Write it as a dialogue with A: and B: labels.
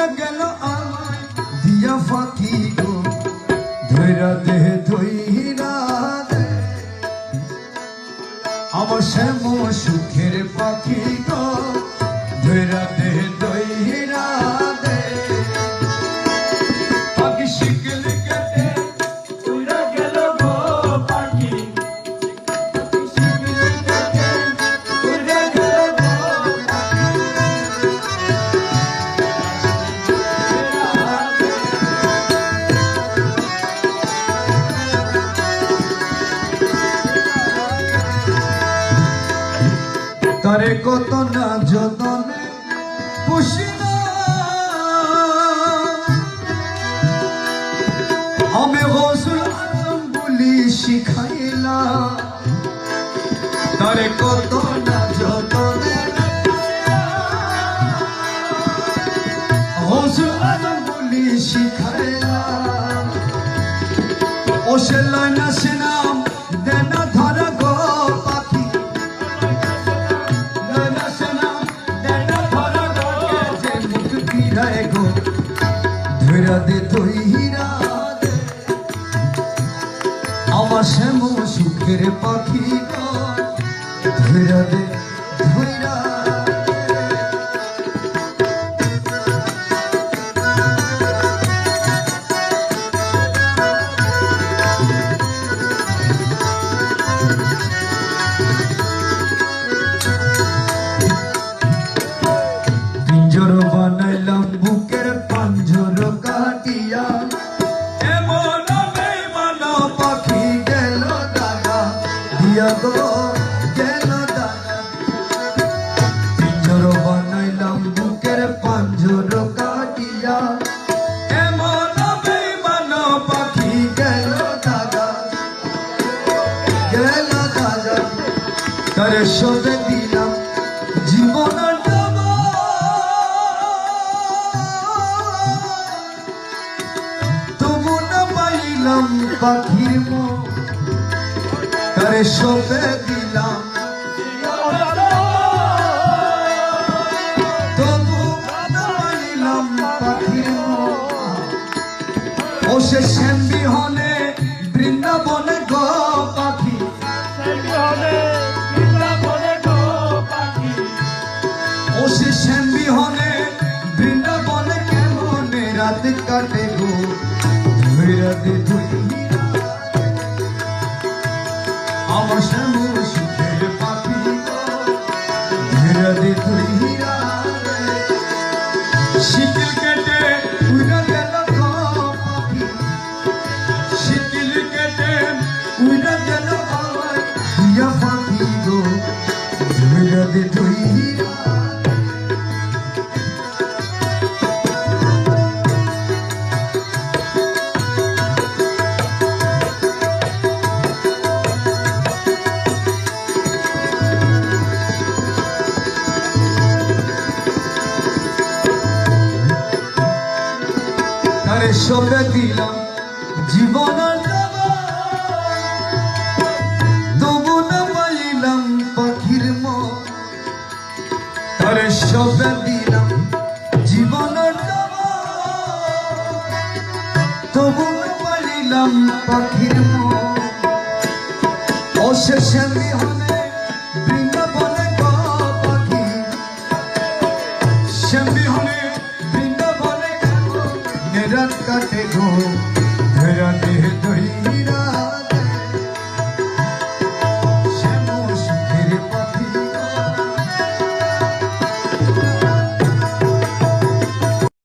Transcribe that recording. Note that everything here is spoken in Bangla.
A: উড়ে গেল আমায় দিয়া ফাঁকি গো ধৈরা দেহ ধৈরা দে আমার শ্যাম সুখের পাখি গো ধৈরা দেহ ধৈরা দে পাখি শিকল কেটে উড়ে গেল গো পাখি তারে কত না যতনে পুষিনা আমি গৌসুল আজম বলি শিখাইলা তারে কত না যতনে গৌসুল আজম বলি শিখাইলা ও সে লয়না সে নাম দেনা ধরা গো ধৈরা দে ধৈরা দে আমার শ্যাম সুখের পাখি গো ধৈরা দে ধৈরা পিঞ্জর বানাইলাম বুকের পাঞ্জর কাটিয়া এমন বেঈমান পাখি গেল দাগা দিয়া গো গেল দাগা পিঞ্জর বানাইলাম বুকের পাঞ্জর কাটিয়া এমন বেঈমান পাখি গেল দাগা তারে সবে দিলাম জীবন পাখির মো তারে সবে দিলাম তবু পাইলাম পাখির মো ও সে শ্যাম বিহনে বৃন্দাবনে গো পাখি ও সে শ্যাম বিহনে বৃন্দাবনে কেমনে রাত কাটে গো ধৈরা দে ধৈরা আমার শ্যাম সুখের পাখি গো ধৈরা দে ধৈরা শিকল কেটে উড়ে গেল গো পাখি শিকল কেটে উড়ে গেল আমার দিয়া পাখি গো ধৈরা দে ধৈরা সবে দিলাম জীবন তবু না পাইলাম পাখির মন তারে সবে দিলাম জীবন তবু না পাইলাম পাখির মন অশেষ বিহনে বৃন্দাবনে গো পাখি শ্যাম বিহনে রাত কাটে গো ধৈরা দে